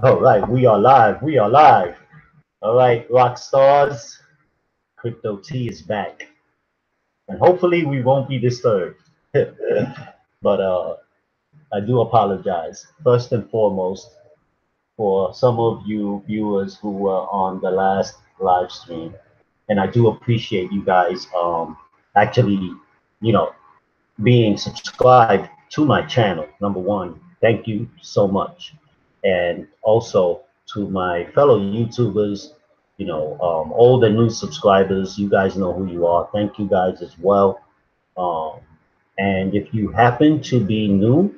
All right, we are live. We are live. All right, rock stars, Crypto T is back, and hopefully we won't be disturbed. But I do apologize first and foremost for some of you viewers who were on the last live stream, and I do appreciate you guys actually, you know, being subscribed to my channel. Number one, thank you so much. And also to my fellow YouTubers, old and new subscribers, you guys know who you are. Thank you guys as well. Um, and if you happen to be new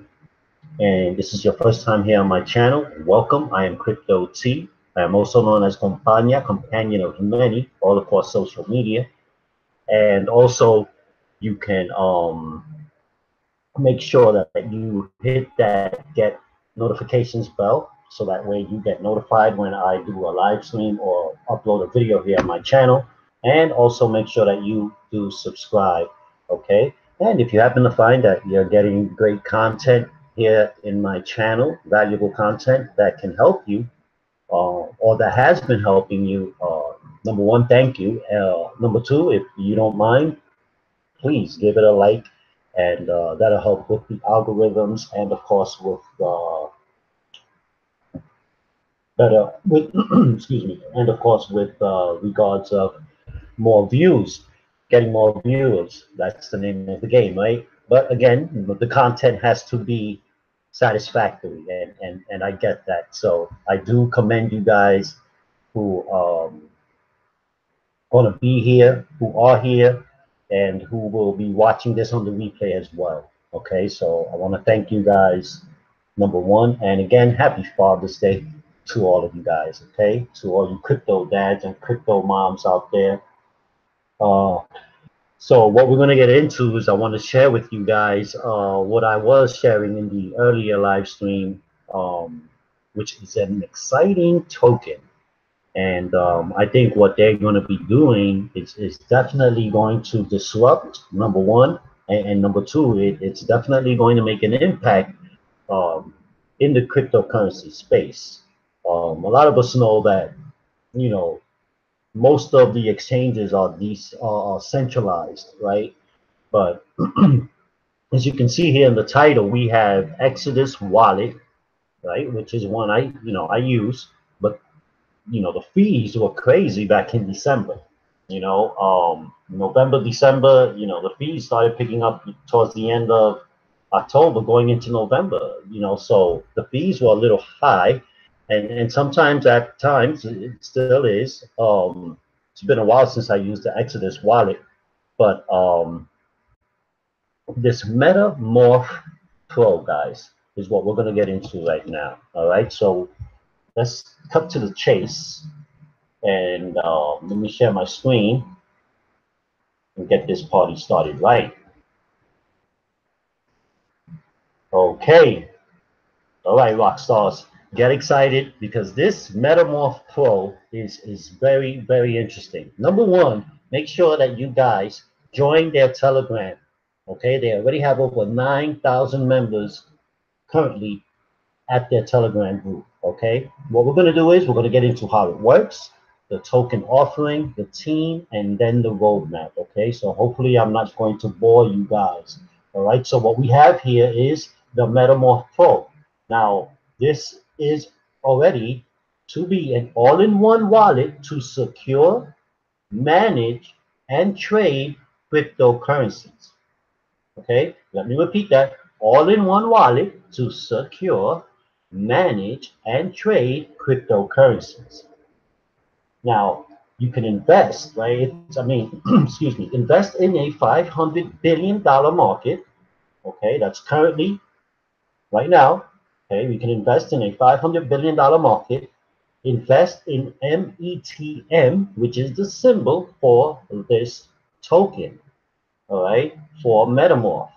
and this is your first time here on my channel, welcome. I am Crypto T. I am also known as Compania, companion of many, all across social media. And also, you can make sure that you hit that get notifications bell so that way you get notified when I do a live stream or upload a video here on my channel. And also make sure that you do subscribe, okay? And if you happen to find that you're getting great content here in my channel, valuable content that can help you, or that has been helping you, number one, thank you. Number two, if you don't mind, please give it a like, and that'll help with the algorithms, and of course with better with excuse me, and of course with regards of more views, getting more viewers. That's the name of the game, right? But again, the content has to be satisfactory, and I get that. So I do commend you guys who going to be here, who are here, and who will be watching this on the replay as well. Okay, so I want to thank you guys, number one, and again, happy Father's Day to all of you guys. Okay, to all you crypto dads and crypto moms out there. Uh, so what we're going to get into is I want to share with you guys what I was sharing in the earlier live stream, which is an exciting token. And I think what they're going to be doing is definitely going to disrupt, number one, and number two, it's definitely going to make an impact um, in the cryptocurrency space. A lot of us know that, you know, most of the exchanges are these are centralized, right? But as you can see here in the title, we have Exodus Wallet, right, which is one I use, but the fees were crazy back in December. November, December, the fees started picking up towards the end of October, going into November. So the fees were a little high, and sometimes at times it still is. It's been a while since I used the Exodus wallet, but this Meta Morph Pro, guys, is what we're going to get into right now. All right, so let's cut to the chase. And let me share my screen and get this party started right. Okay. All right, rock stars. Get excited because this Metamorph Pro is very, very interesting. Number one, make sure that you guys join their Telegram. Okay, they already have over 9,000 members currently at their Telegram group. Okay, what we're going to do is we're going to get into how it works, the token offering, the team, and then the roadmap. Okay, so hopefully I'm not going to bore you guys. All right, so what we have here is the Metamorph Pro. Now, this is already to be an all-in-one wallet to secure, manage, and trade cryptocurrencies. Okay, let me repeat that. All-in-one wallet to secure, manage, and trade cryptocurrencies. Now, you can invest, right? Excuse me, invest in a $500 billion market. Okay, that's currently, right now, okay, we can invest in a $500 billion market, invest in METM, which is the symbol for this token, all right, for Metamorph,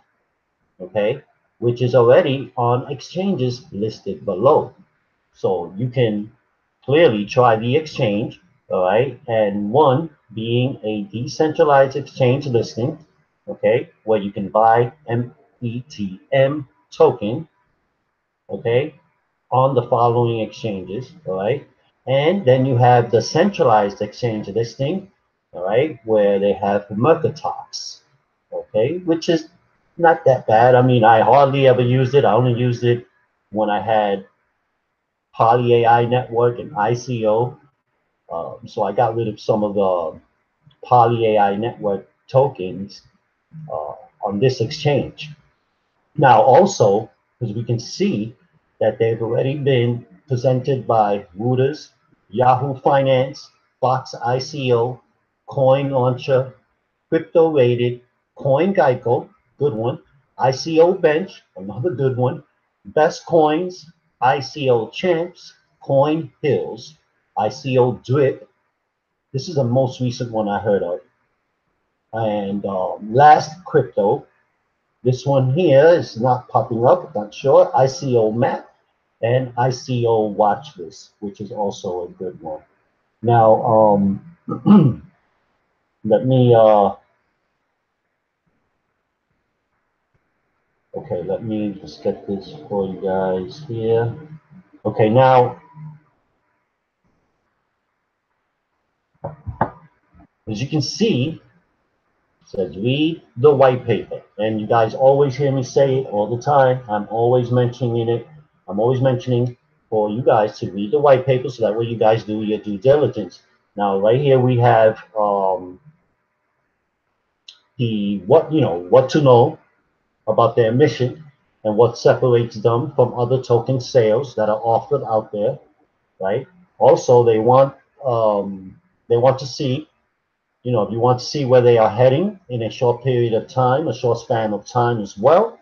okay, which is already on exchanges listed below. So you can clearly try the exchange, all right, and one being a decentralized exchange listing, okay, where you can buy METM token, okay, on the following exchanges, all right? And then you have the centralized exchange listing, all right, where they have Mercatox, okay, which is not that bad. I mean, I hardly ever used it. I only used it when I had Poly AI Network and ICO. So I got rid of some of the Poly AI Network tokens uh, on this exchange. Now, also, as we can see that they've already been presented by Reuters, Yahoo Finance, Fox ICO, Coin Launcher, Crypto Rated, Coin Geico, good one, ICO Bench, another good one, Best Coins, ICO Champs, Coin Hills, ICO Drip. This is the most recent one I heard of. And Last Crypto, this one here is not popping up, not sure. ICO Map and ICO Watch List, which is also a good one. Now, let me, okay, let me just get this for you guys here. Okay, now, as you can see, it says read the white paper. And you guys always hear me say it all the time. I'm always mentioning it. I'm always mentioning for you guys to read the white paper so that way you guys do your due diligence. Now, right here we have the what to know about their mission and what separates them from other token sales that are offered out there, right? Also, they want to see, if you want to see where they are heading in a short period of time, a short span of time as well.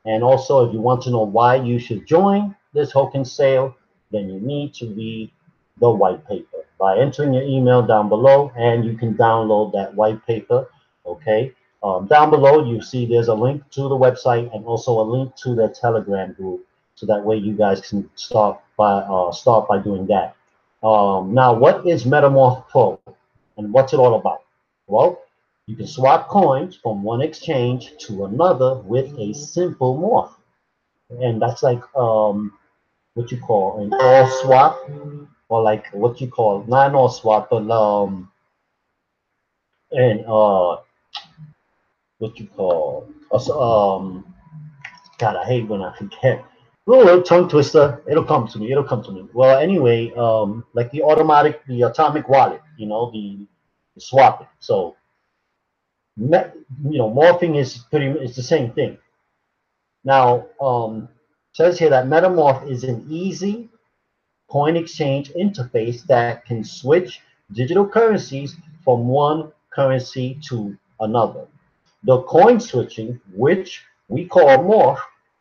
And also, if you want to know why you should join this token sale, then you need to read the white paper by entering your email down below, and you can download that white paper. Okay. Down below, you see there's a link to the website and also a link to their Telegram group, so that way you guys can start by doing that. Now, what is Metamorph Pro, and what's it all about? Well, you can swap coins from one exchange to another with a simple morph. And that's like what you call an all swap, or like what you call not an all swap, but and what you call God, I hate when I forget. Oh, tongue twister. It'll come to me. It'll come to me. Well, anyway, like the atomic wallet, the swapping. So, morphing is it's the same thing. Now, says here that Metamorph is an easy coin exchange interface that can switch digital currencies from one currency to another. The coin switching, which we call Morph,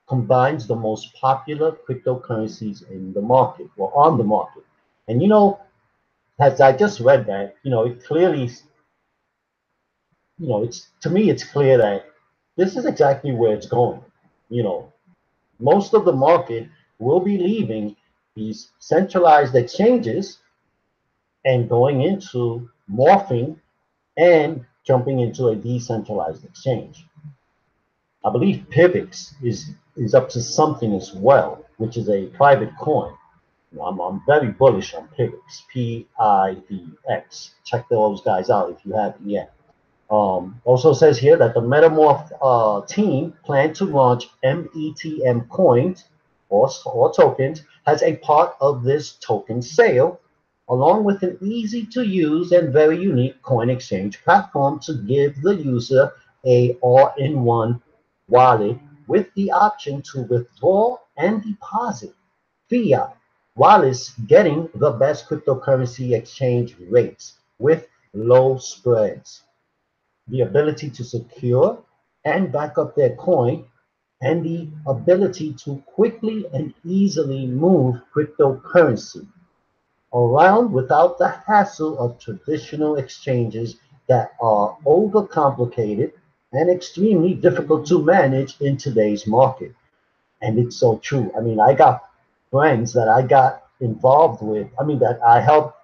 combines the most popular cryptocurrencies in the market or on the market. And as I just read that, it clearly, it's to me, it's clear that this is exactly where it's going. You know, most of the market will be leaving these centralized exchanges and going into morphing and jumping into a decentralized exchange. I believe Pivx is up to something as well, which is a private coin. I'm very bullish on Pivx, Pivx. Check those guys out if you haven't yet. Also says here that the Metamorph team plan to launch METM coins or tokens as a part of this token sale, along with an easy to use and very unique coin exchange platform to give the user a all-in-one wallet with the option to withdraw and deposit fiat, while it's getting the best cryptocurrency exchange rates with low spreads, the ability to secure and back up their coin, and the ability to quickly and easily move cryptocurrency around without the hassle of traditional exchanges that are overcomplicated and extremely difficult to manage in today's market. And it's so true. I mean, I got friends that I got involved with, that I helped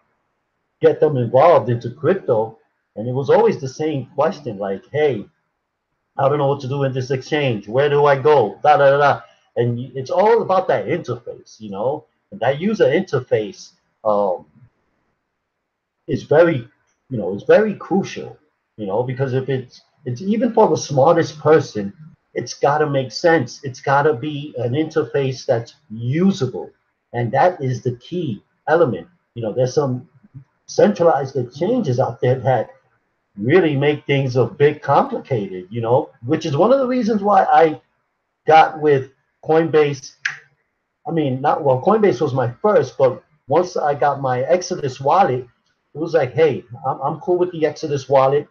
get them involved into crypto. And it was always the same question, like, hey, I don't know what to do in this exchange. Where do I go? Da da da da. And it's all about that interface. And that user interface um, is very, is very crucial, because if it's even for the smartest person, it's got to make sense. It's got to be an interface that's usable, and that is the key element. There's some centralized exchanges out there that really make things a bit complicated, which is one of the reasons why I got with Coinbase. I mean, not well, Coinbase was my first, but once I got my Exodus wallet, it was like, hey, I'm cool with the Exodus wallet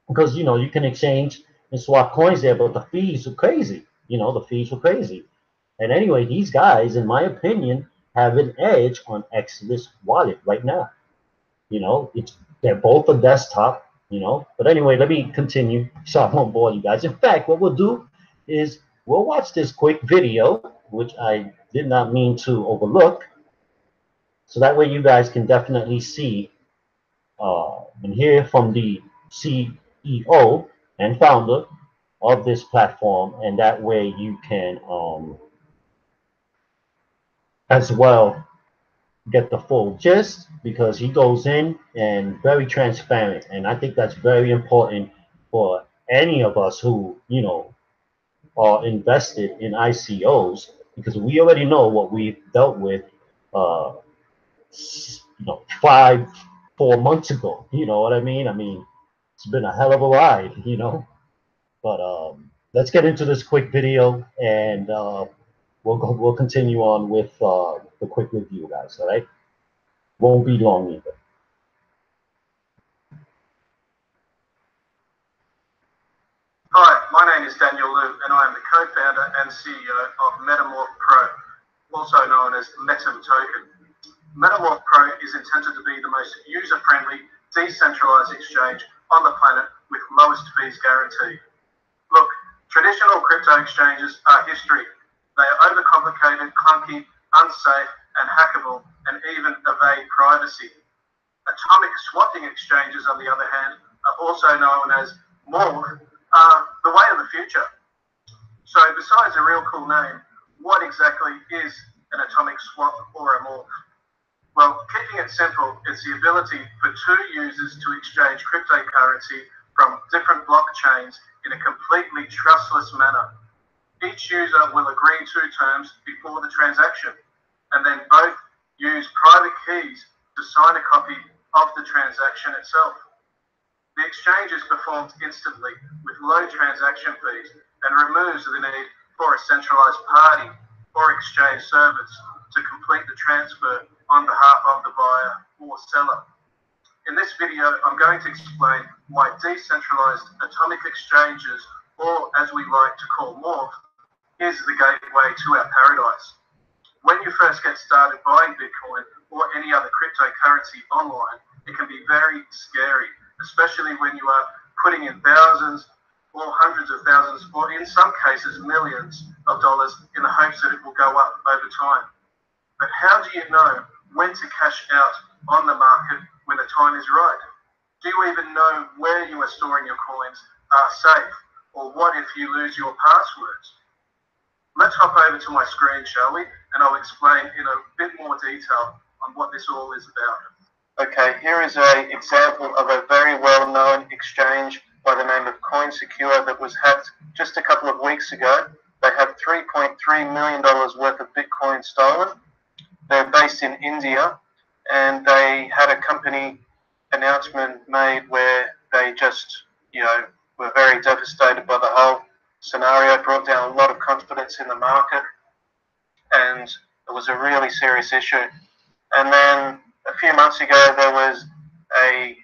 because you can exchange and swap coins there, but the fees are crazy. The fees were crazy. And anyway, these guys, in my opinion, have an edge on Exodus wallet right now. It's they're both a desktop. But anyway, let me continue so I won't bore you guys. In fact, what we'll do is we'll watch this quick video, which I did not mean to overlook, so that way you guys can definitely see and hear from the CEO and founder of this platform, and that way you can as well get the full gist, because he goes in and very transparent, and I think that's very important for any of us who are invested in ICOs, because we already know what we've dealt with uh, 4 months ago. You know what I mean? I mean, it's been a hell of a ride. But let's get into this quick video, and we'll continue on with the quick review, guys. All right, won't be long either. Hi, my name is Daniel Liu, and I am the co-founder and CEO of Metamorph Pro, also known as Metam Token. Metamorph Pro is intended to be the most user-friendly, decentralized exchange on the planet with lowest fees guaranteed. Look, traditional crypto exchanges are history. They are overcomplicated, clunky, unsafe, and hackable, and even evade privacy. Atomic swapping exchanges, on the other hand, are also known as Morph, are the way of the future. So besides a real cool name, what exactly is an atomic swap or a morph? Well, keeping it simple, it's the ability for two users to exchange cryptocurrency from different blockchains in a completely trustless manner. Each user will agree to terms before the transaction, and then both use private keys to sign a copy of the transaction itself. The exchange is performed instantly with low transaction fees and removes the need for a centralized party or exchange service to complete the transfer on behalf of the buyer or seller. In this video, I'm going to explain why decentralized atomic exchanges, or as we like to call Morph, is the gateway to our paradise. When you first get started buying Bitcoin or any other cryptocurrency online, it can be very scary, especially when you are putting in thousands or hundreds of thousands, or in some cases millions of dollars, in the hopes that it will go up over time. But how do you know when to cash out on the market when the time is right? Do you even know where you are storing your coins are safe? Or what if you lose your passwords? Let's hop over to my screen, shall we? And I'll explain in a bit more detail on what this all is about. Okay, here is an example of a very well-known exchange by the name of CoinSecure that was hacked just a couple of weeks ago. They had $3.3 million worth of Bitcoin stolen. They're based in India, and they had a company announcement made where they just, were very devastated by the whole scenario, brought down a lot of confidence in the market, and it was a really serious issue. And then a few months ago, there was a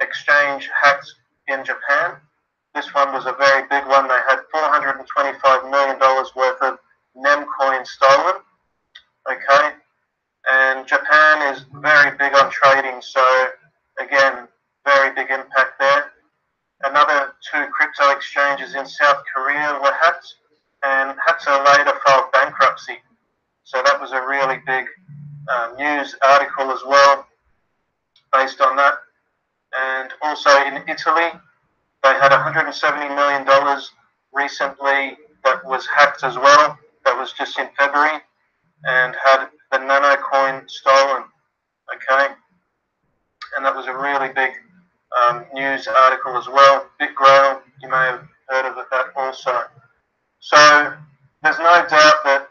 exchange hacked in Japan. This one was a very big one. They had $425 million worth of NEM coins stolen. Okay, and Japan is very big on trading, so again, very big impact there. Another two crypto exchanges in South Korea were hacked, and had to later file bankruptcy. So that was a really big news article as well, based on that. And also in Italy, they had $170 million recently that was hacked as well. That was just in February, and had the nano coin stolen. Okay, and that was a really big news article as well. BitGrail, you may have heard of that also. So there's no doubt that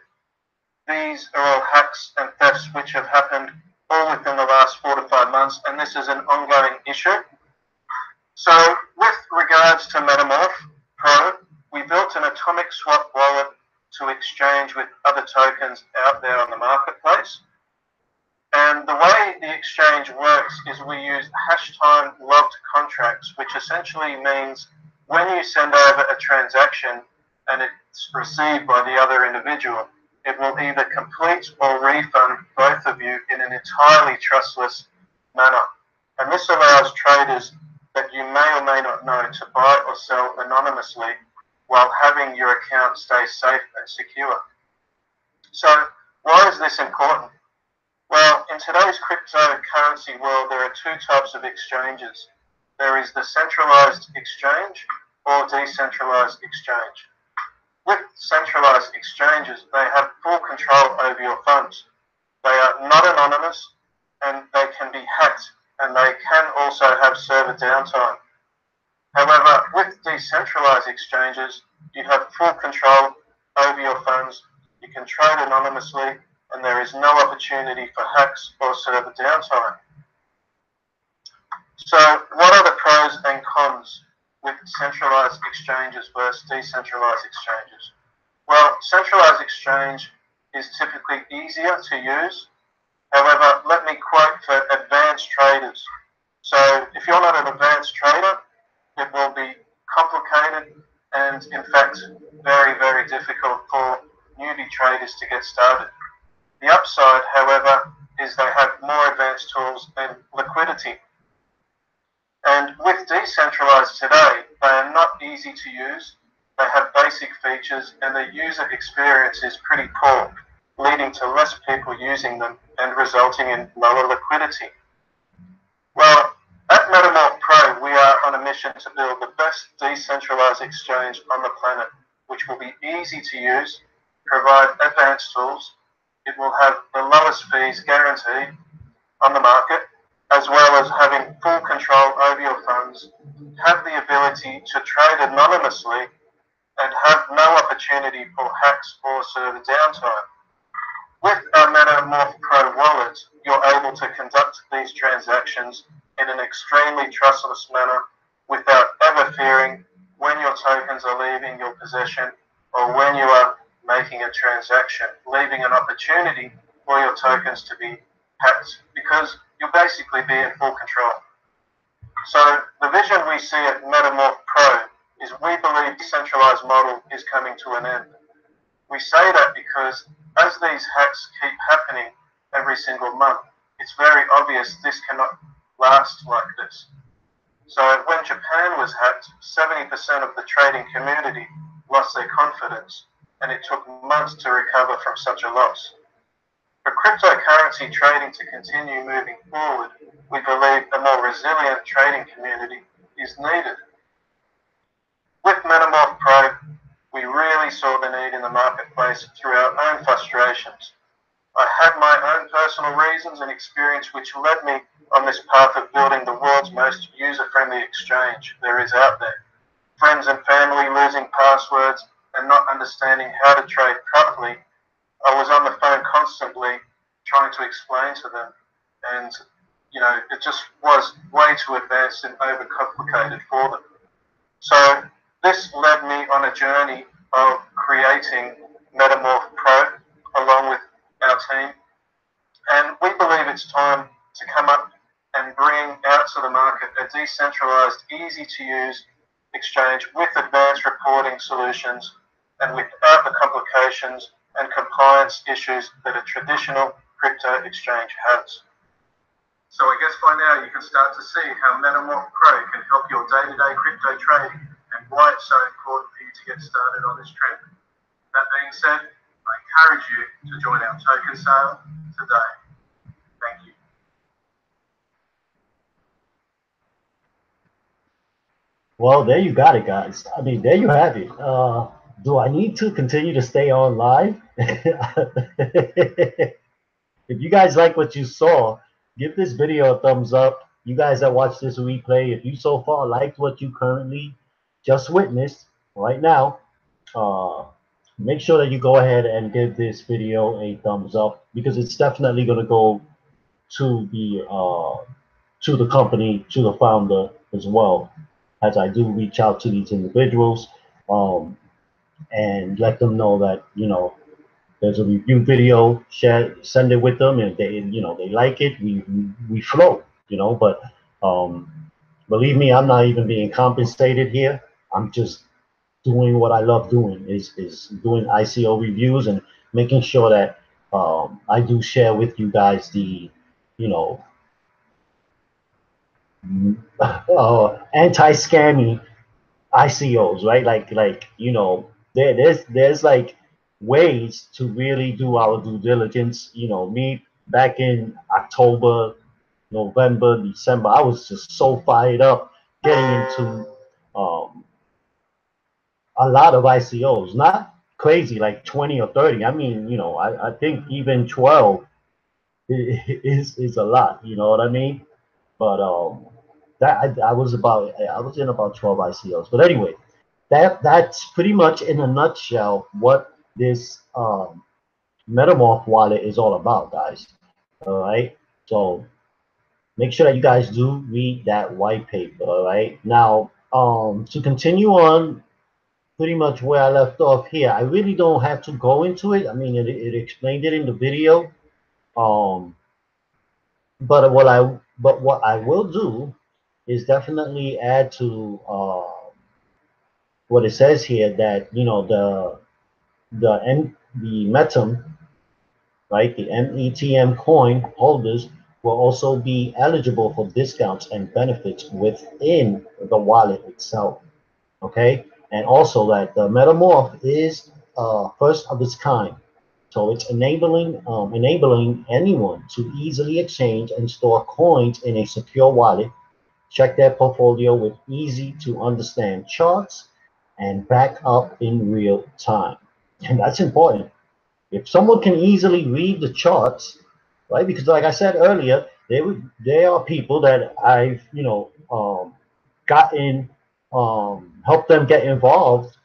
these are all hacks and thefts which have happened all within the last 4 to 5 months, and this is an ongoing issue. So with regards to Metamorph Pro, we built an atomic swap wallet to exchange with other tokens out there on the marketplace. And the way the exchange works is we use hash time logged contracts, which essentially means when you send over a transaction and it's received by the other individual, it will either complete or refund both of you in an entirely trustless manner. And this allows traders that you may or may not know to buy or sell anonymously while having your account stay safe and secure. So why is this important? Well, in today's cryptocurrency world, there are two types of exchanges. There is the centralized exchange or decentralized exchange. With centralized exchanges, they have full control over your funds. They are not anonymous and they can be hacked, and they can also have server downtime. However, with decentralized exchanges, you have full control over your funds, you can trade anonymously, and there is no opportunity for hacks or server downtime. So what are the pros and cons with centralized exchanges versus decentralized exchanges? Well, centralized exchange is typically easier to use. However, let me quote for advanced traders. So if you're not an advanced trader, it will be complicated and in fact very, very difficult for newbie traders to get started. The upside, however, is they have more advanced tools and liquidity. And with decentralized today, they are not easy to use. They have basic features and the user experience is pretty poor, leading to less people using them and resulting in lower liquidity. Well, at Metamorph Pro, we are on a mission to build the best decentralized exchange on the planet, which will be easy to use, provide advanced tools. It will have the lowest fees guaranteed on the market, as well as having full control over your funds, have the ability to trade anonymously, and have no opportunity for hacks or server downtime. With our Metamorph Pro wallet, you're able to conduct these transactions in an extremely trustless manner without ever fearing when your tokens are leaving your possession or when you are making a transaction, leaving an opportunity for your tokens to be hacked because you'll basically be in full control. So the vision we see at Metamorph Pro is we believe the decentralized model is coming to an end. We say that because as these hacks keep happening every single month, it's very obvious this cannot last like this. So when Japan was hacked, 70% of the trading community lost their confidence, and it took months to recover from such a loss. For cryptocurrency trading to continue moving forward, we believe a more resilient trading community is needed. With Metamorph Pro, we really saw the need in the marketplace through our own frustrations. I had my own personal reasons and experience which led me on this path of building the world's most user-friendly exchange there is out there. Friends and family losing passwords and not understanding how to trade properly. I was on the phone constantly trying to explain to them, and it just was way too advanced and overcomplicated for them. So this led me on a journey of creating Metamorph Pro along with our team, and we believe it's time to come up and bring out to the market a decentralized, easy to use exchange with advanced reporting solutions and without the complications and compliance issues that a traditional crypto exchange has. So I guess by now you can start to see how Metamorph Pro can help your day-to-day crypto trading and why it's so important for you to get started on this trend. That being said, I encourage you to join our token sale today. Thank you. Well, there you got it, guys. I mean, there you have it. Do I need to continue to stay on live? if you guys like what you saw, give this video a thumbs up. You guys that watch this replay, if you so far liked what you currently just witnessed right now, uh, make sure that you go ahead and give this video a thumbs up because it's definitely going to go to the company, to the founder as well, as I do reach out to these individuals um, and let them know that there's a review video, share, send it with them, and if they they like it, we flow, But um, believe me, I'm not even being compensated here. I'm just doing what I love doing is doing ICO reviews and making sure that I do share with you guys the you know anti-scammy ICOs, right? There's like ways to really do our due diligence. Me back in October, November, December, I was just so fired up getting into um, a lot of ICOs, not crazy like 20 or 30. I mean, I think even 12 is a lot. You know what I mean? But I was in about 12 ICOs. But anyway, that's pretty much in a nutshell what this Metamorph wallet is all about, guys. All right. So make sure that you guys do read that white paper. All right. Now, to continue on, pretty much where I left off here, I really don't have to go into it. I mean, it explained it in the video. Um, but what I will do is definitely add to what it says here that the Metum, right, the METM coin holders will also be eligible for discounts and benefits within the wallet itself. Okay, and also that the Metamorph is first of its kind, so it's enabling anyone to easily exchange and store coins in a secure wallet. Check their portfolio with easy to understand charts and back up in real time. And that's important. If someone can easily read the charts, right? Because like I said earlier, there are people that I've gotten helped them get involved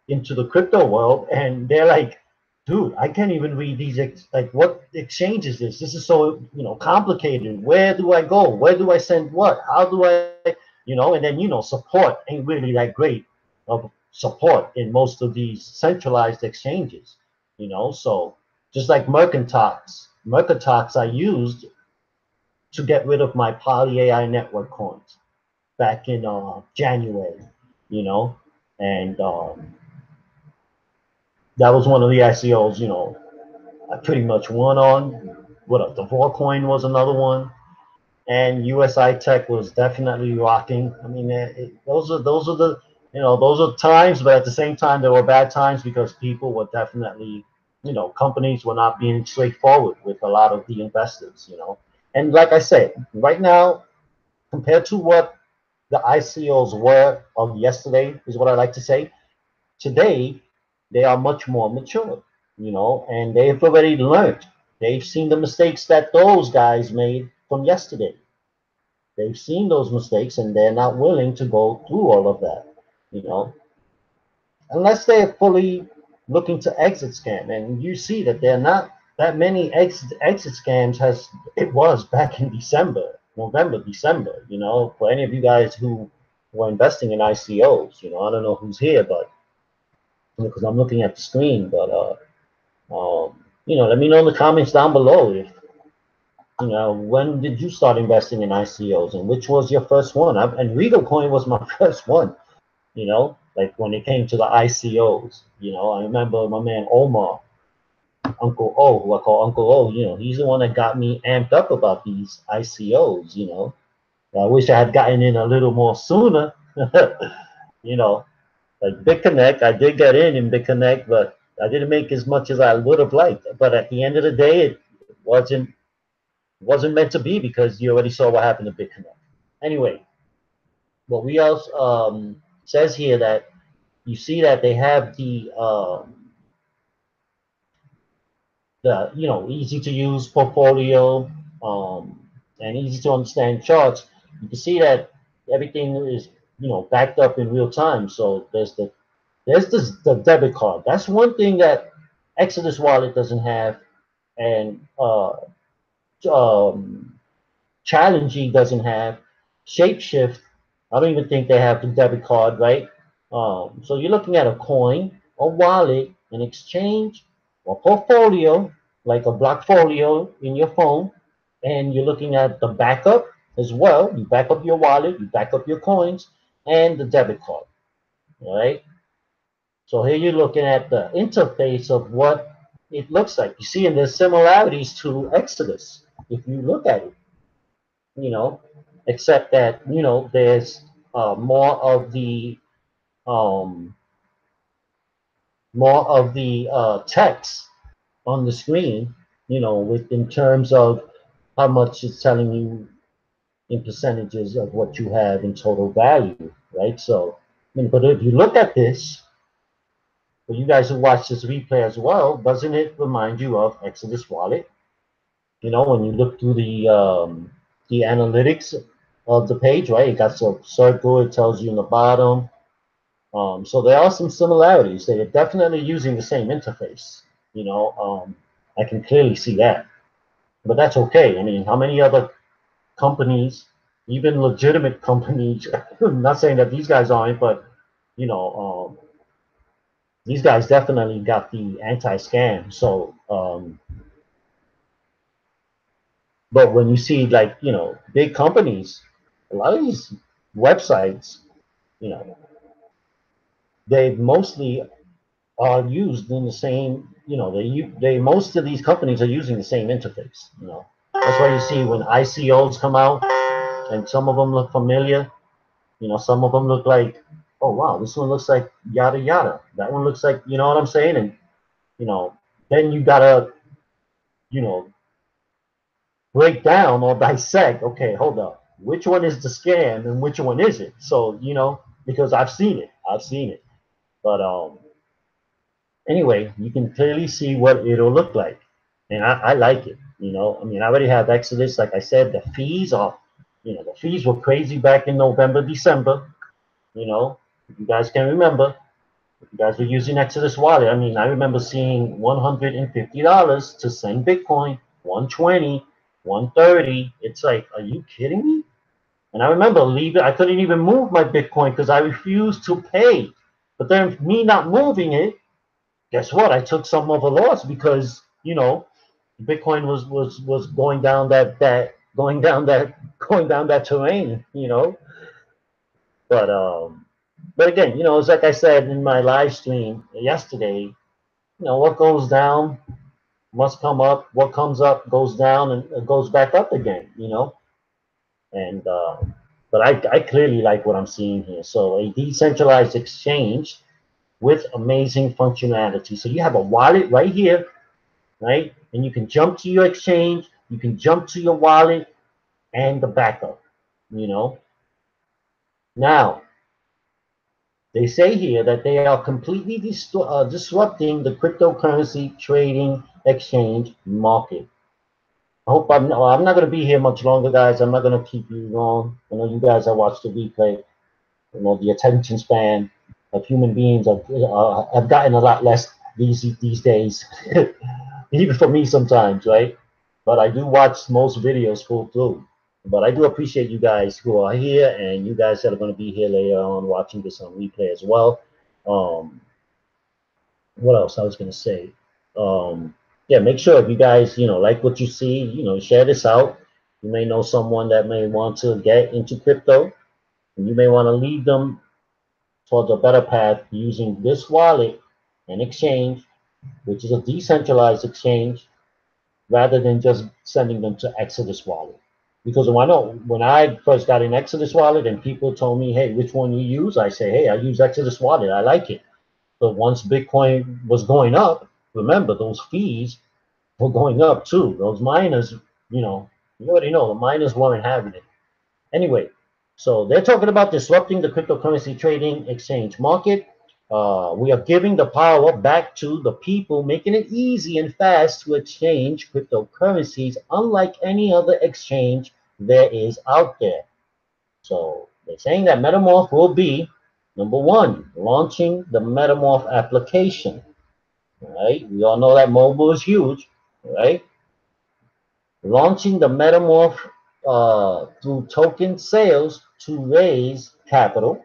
into the crypto world, and they're like, dude, I can't even read these like what exchange is this? This is so complicated. Where do I go? Where do I send what? How do I and then support ain't really that great of support in most of these centralized exchanges. So just like Mercantile I used to get rid of my Poly AI network coins back in January, you know, and that was one of the ICOs, I pretty much won on. What else? The Coin was another one, and USI Tech was definitely rocking. I mean, those are the those are times, but at the same time, there were bad times because people were definitely companies were not being straightforward with a lot of the investors. And like I said, right now compared to what the ICOs were of yesterday is what I like to say. Today, they are much more mature, and they've already learned. They've seen the mistakes that those guys made from yesterday. They've seen those mistakes and they're not willing to go through all of that, you know, unless they're fully looking to exit scam. And you see that there are not that many exit scams as it was back in December, November, December, for any of you guys who were investing in ICOs, I don't know who's here, but because I'm looking at the screen, but let me know in the comments down below if when did you start investing in ICOs and which was your first one? And Regal Coin was my first one. Like when it came to the ICOs. I remember my man Omar, Uncle O, who I call Uncle O. He's the one that got me amped up about these ICOs. I wish I had gotten in a little more sooner. you know, like BitConnect, I did get in BitConnect, but I didn't make as much as I would have liked. But at the end of the day, it wasn't meant to be because you already saw what happened to BitConnect. Anyway, what we else says here that you see that they have the easy to use portfolio, and easy to understand charts, you can see that everything is backed up in real time. So there's the debit card. That's one thing that Exodus Wallet doesn't have, and um, Challenging doesn't have. Shapeshift, I don't even think they have the debit card, right? So you're looking at a coin, a wallet, an exchange, a portfolio, like a blockfolio in your phone, and you're looking at the backup as well. You back up your wallet, you back up your coins, and the debit card, all right? So here you're looking at the interface of what it looks like. You see, and there's similarities to Exodus if you look at it, you know, except that there's more of the um, text on the screen, with in terms of how much it's telling you in percentages of what you have in total value, right? So, I mean, but if you look at this, for you guys who watch this replay as well, doesn't it remind you of Exodus Wallet? When you look through the analytics of the page, right? It got a circle. It tells you in the bottom. So there are some similarities. They are definitely using the same interface. I can clearly see that, but that's okay. I mean, how many other companies, even legitimate companies, I'm not saying that these guys aren't, but you know, these guys definitely got the anti-scam. So, but when you see like big companies, a lot of these websites, you know, they mostly are used in the same. They most of these companies are using the same interface. That's why you see when ICOs come out, and some of them look familiar. Some of them look like, oh wow, this one looks like yada yada. That one looks like, you know what I'm saying? And you know, then you gotta, you know, break down or dissect. Okay, hold up. Which one is the scam and which one is it? So because I've seen it. I've seen it. But anyway, you can clearly see what it'll look like, and I like it. I mean, I already have Exodus. Like I said, the fees were crazy back in November, December. If you guys can remember, if you guys were using Exodus Wallet. I mean, I remember seeing $150 to send Bitcoin, 120, 130. It's like, are you kidding me? And I remember leaving. I couldn't even move my Bitcoin because I refused to pay. But then me not moving it, guess what? I took some of a loss because Bitcoin was going down that terrain. But but again, it's like I said in my live stream yesterday. What goes down must come up. What comes up goes down and it goes back up again. And but I clearly like what I'm seeing here. So a decentralized exchange with amazing functionality. So you have a wallet right here, right? And you can jump to your exchange, you can jump to your wallet and the backup, you know. Now, they say here that they are completely disrupting the cryptocurrency trading exchange market. I hope I'm not going to be here much longer, guys. I'm not going to keep you long. I know you guys have watched the replay. The attention span of human beings have gotten a lot less these days, even for me sometimes, right? But I do watch most videos full through. But I do appreciate you guys who are here and you guys that are going to be here later on watching this on replay as well. Um, what else I was going to say? Yeah, make sure if you guys, like what you see, share this out. You may know someone that may want to get into crypto, and you may want to lead them towards a better path using this wallet and exchange, which is a decentralized exchange, rather than just sending them to Exodus wallet. Because I know when I first got in Exodus wallet and people told me, hey, which one you use? I say, hey, I use Exodus wallet. I like it. But once Bitcoin was going up, remember those fees were going up too. Those miners, you already know the miners weren't having it. Anyway, so they're talking about disrupting the cryptocurrency trading exchange market. We are giving the power back to the people, making it easy and fast to exchange cryptocurrencies, unlike any other exchange there is out there. So they're saying that Metamorph will be number one, launching the Metamorph application. Right? We all know that mobile is huge, right? Launching the Metamorph through token sales to raise capital,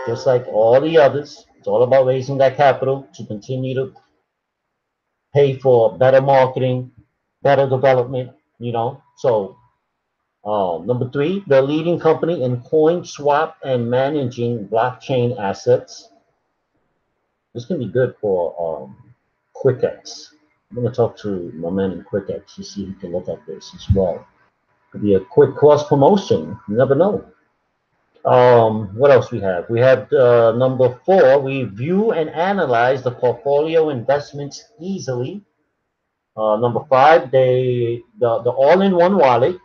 just like all the others. It's all about raising that capital to continue to pay for better marketing, better development, you know. So, number three, the leading company in coin swap and managing blockchain assets. This can be good for QuickX. I'm going to talk to my man in QuickX to see if he can look at this as well. Could be a quick cross promotion. You never know. What else we have? We have number four. We view and analyze the portfolio investments easily. Number five, the all-in-one wallet,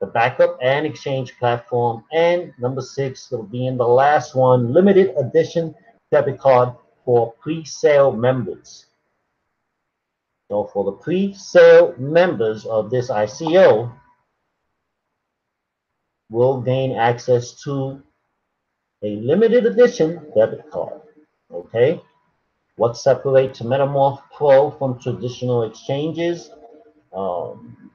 the backup and exchange platform, and number six, will be in the last one, limited edition debit card for pre-sale members. So for the pre-sale members of this ICO, will gain access to a limited edition debit card. Okay. What separates Metamorph Pro from traditional exchanges? Um,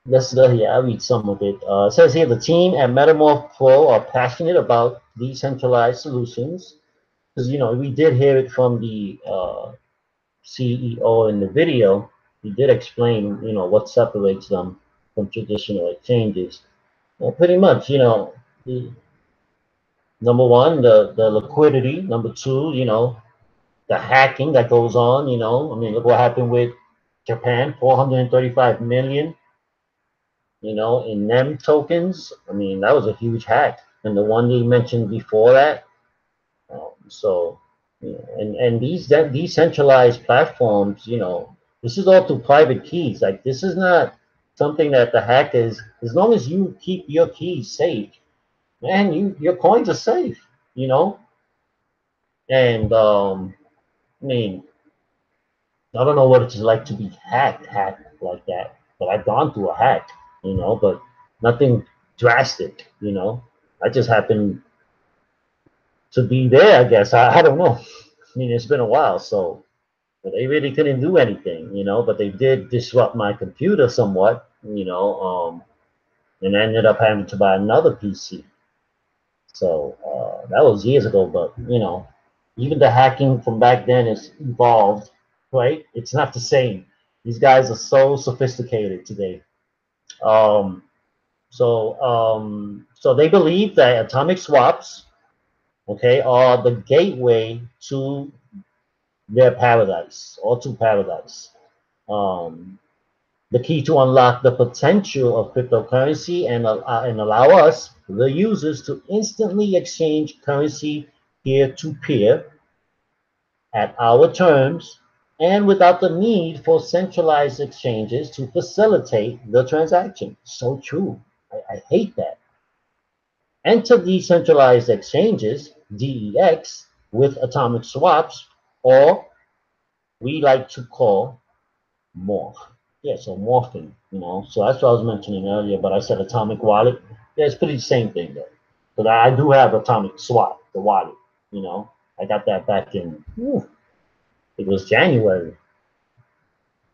let's go here. I'll read some of it. It says here the team at Metamorph Pro are passionate about decentralized solutions. Because, you know, we did hear it from the CEO in the video. He did explain, you know, what separates them from traditional exchanges. Well, pretty much, you know, the, number one, the liquidity. Number two, you know, the hacking that goes on, you know. I mean, look what happened with Japan, 435 million, you know, in NEM tokens. I mean, that was a huge hack. And the one you mentioned before that. So, you know, and these decentralized platforms, you know, this is all through private keys. Like, this is not something that the hackers, as long as you keep your keys safe, man, your coins are safe, you know. And I mean, I don't know what it's like to be hacked like that, but I've gone through a hack, you know, but nothing drastic, you know. I just happened to be there, I guess. I don't know. I mean, it's been a while, so but they really couldn't do anything, you know. But they did disrupt my computer somewhat, you know, and I ended up having to buy another PC. So that was years ago, but you know, even the hacking from back then is evolved, right? It's not the same. These guys are so sophisticated today. Um, so they believe that atomic swaps, okay, are the gateway to their paradise or to paradise. Um, the key to unlock the potential of cryptocurrency and allow us, the users, to instantly exchange currency peer to peer at our terms and without the need for centralized exchanges to facilitate the transaction. So true. I hate that. Enter decentralized exchanges, DEX, with atomic swaps, or we like to call Morph. Yeah, so morphing, you know. So that's what I was mentioning earlier, but I said atomic wallet. Yeah, it's pretty the same thing though. But I do have atomic swap, the wallet, you know. I got that back in, it was January,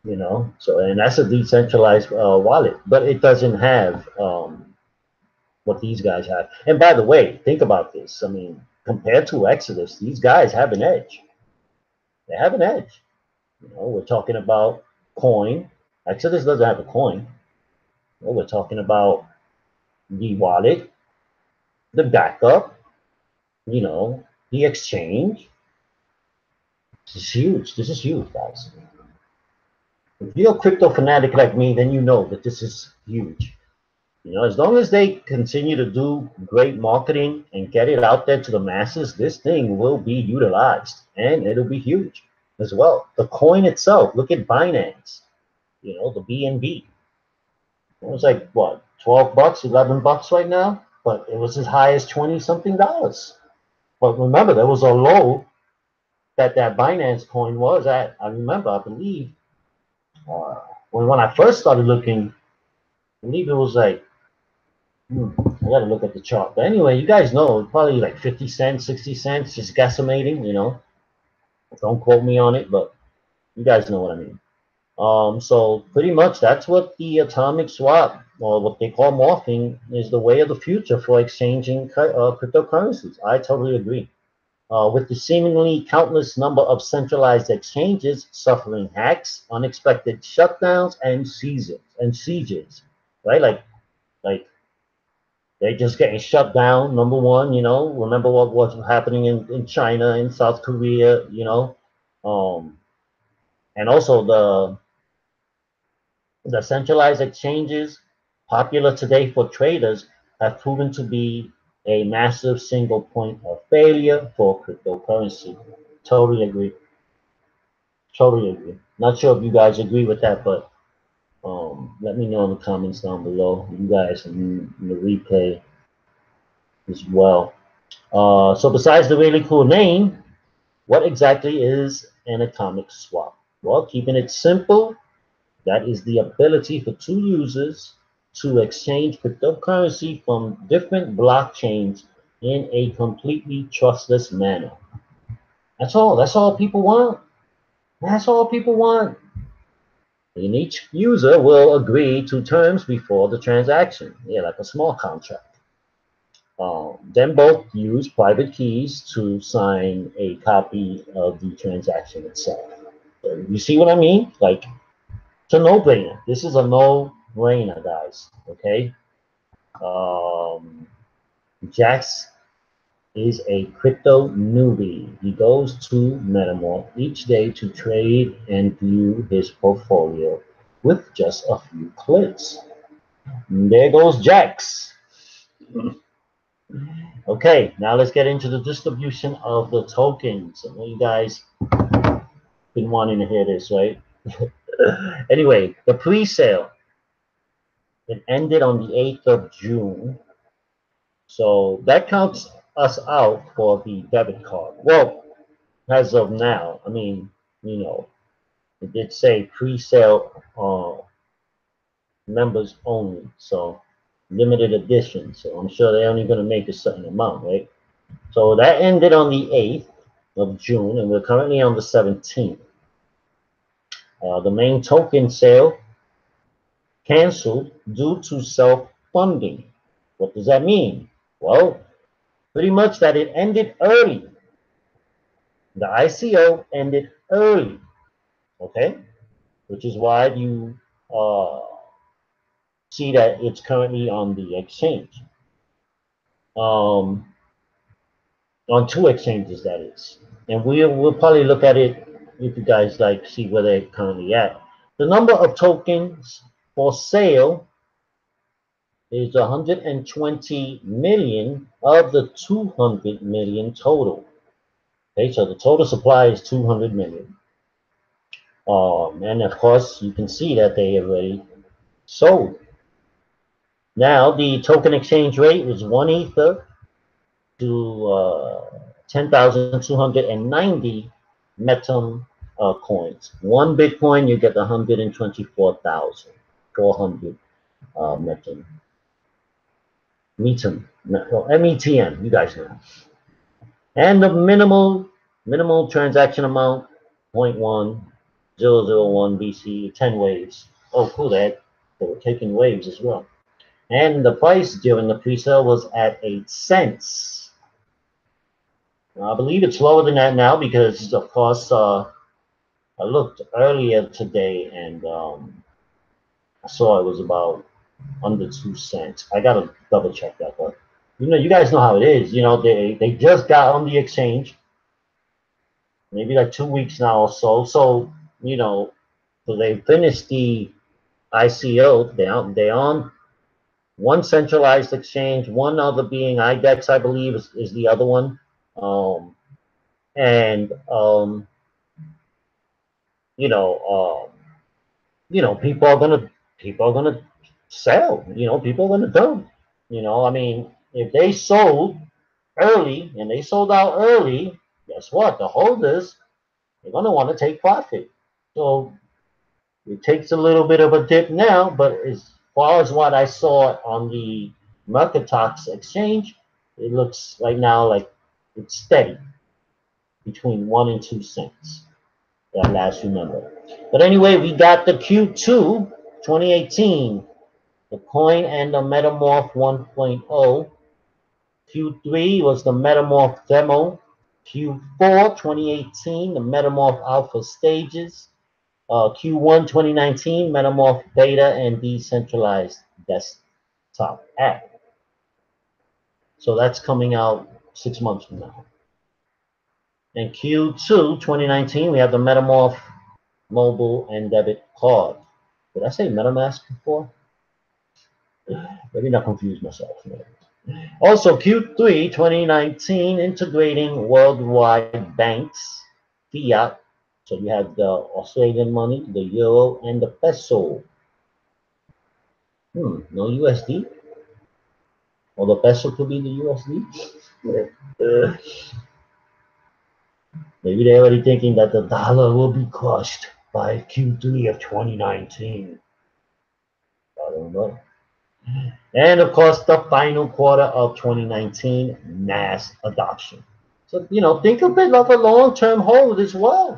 you know. So, and that's a decentralized wallet, but it doesn't have what these guys have. And by the way, think about this. I mean, compared to Exodus, these guys have an edge. They have an edge. You know, we're talking about coin. Exodus doesn't have a coin. Well, we're talking about the wallet, the backup, you know, the exchange. This is huge. This is huge, guys. If you're a crypto fanatic like me, then you know that this is huge. You know, as long as they continue to do great marketing and get it out there to the masses, this thing will be utilized and it'll be huge as well. The coin itself, look at Binance, you know, the BNB. It was like what, 12 bucks, 11 bucks right now, but it was as high as 20 something dollars. But remember, there was a low that Binance coin was at. I remember, I believe, uh, when I first started looking, I believe it was like, I gotta look at the chart. But anyway, you guys know, probably like 50 cents, 60 cents, just guesstimating, Don't quote me on it, but you guys know what I mean. So pretty much that's what the atomic swap, or what they call morphing, is the way of the future for exchanging cryptocurrencies. I totally agree. With the seemingly countless number of centralized exchanges suffering hacks, unexpected shutdowns, and sieges, right? Like they're just getting shut down. Number one, remember what was happening in China, in South Korea, and also the centralized exchanges, popular today for traders, have proven to be a massive single point of failure for cryptocurrency. Totally agree. Totally agree. Not sure if you guys agree with that, but let me know in the comments down below. You guys in the replay as well. So besides the really cool name, what exactly is an atomic swap? Well, keeping it simple, that is the ability for two users to exchange cryptocurrency from different blockchains in a completely trustless manner. That's all. That's all people want. That's all people want. And each user will agree to terms before the transaction. Yeah, like a small contract. Then both use private keys to sign a copy of the transaction itself. So you see what I mean? Like, it's a no-brainer. This is a no-brainer, guys. Okay. Um, Jax is a crypto newbie. He goes to MetaMorph each day to trade and view his portfolio with just a few clicks. And there goes Jax. Okay, now let's get into the distribution of the tokens. I know you guys been wanting to hear this, right? Anyway, the pre-sale, it ended on the 8th of June. So that counts us out for the debit card. Well, as of now, I mean, it did say pre-sale members only, so limited edition. So I'm sure they're only going to make a certain amount, right? So that ended on the 8th of June, and we're currently on the 17th. The main token sale canceled due to self-funding. What does that mean? Well, pretty much that it ended early. The ICO ended early, okay? Which is why you uh, see that it's currently on the exchange. Um, on two exchanges, that is. And we'll probably look at it if you guys like see where they're currently at. The number of tokens for sale is 120 million of the 200 million total. Okay, so the total supply is 200 million. And of course, you can see that they already sold. Now, the token exchange rate was 1 Ether to 10,290 Metum coins. One Bitcoin, you get 124,400 Metum. METM, you guys know. And the minimal transaction amount, 0.1001 BC, 10 waves. Oh, cool, they were taking waves as well. And the price during the pre-sale was at 8 cents. I believe it's lower than that now because, of course, I looked earlier today and I saw it was about under 2 cents. I gotta double check that, but you guys know how it is. They just got on the exchange, maybe like 2 weeks now or so. So so they finished the ICO. They on one centralized exchange, one other being IDEX, I believe, is the other one. And you know, people are gonna sell. People are gonna dump. I mean, if they sold early and they sold out early, guess what? The holders, they're going to want to take profit. So it takes a little bit of a dip now, but as far as what I saw on the Mercatox exchange, it looks right now like it's steady between 1 and 2 cents. That last number. But anyway, we got the Q2 2018, the coin and the Metamorph 1.0. Q3 was the Metamorph demo. Q4 2018, the Metamorph alpha stages. Q1 2019, Metamorph beta and decentralized desktop app. So that's coming out 6 months from now. In Q2 2019, we have the Metamorph mobile and debit card. Did I say MetaMask before? Let me not confuse myself. Also, Q3 2019, integrating worldwide banks, fiat. So you have the Australian money, the euro, and the peso. No USD? Or the peso could be the USD? Maybe they're already thinking that the dollar will be crushed by Q3 of 2019. I don't know. And of course, the final quarter of 2019, mass adoption. So, think of it like a long-term hold as well.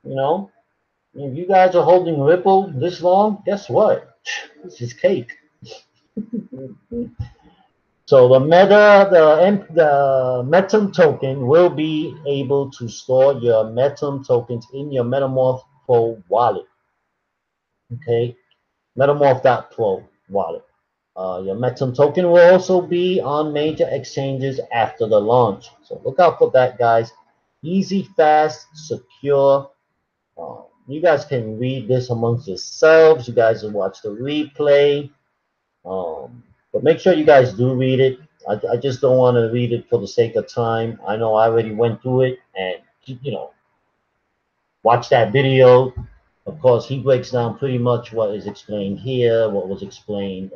If you guys are holding Ripple this long, guess what? This is cake. So the Metum token will be able to store your Metum tokens in your Metamorph Pro wallet. Okay, Metamorph.pro wallet. Your Metum token will also be on major exchanges after the launch. So look out for that, guys. Easy, fast, secure. You guys can read this amongst yourselves. You guys will watch the replay. But make sure you guys do read it. I just don't want to read it for the sake of time. I know I already went through it and, watch that video. Of course, he breaks down pretty much what is explained here, what was explained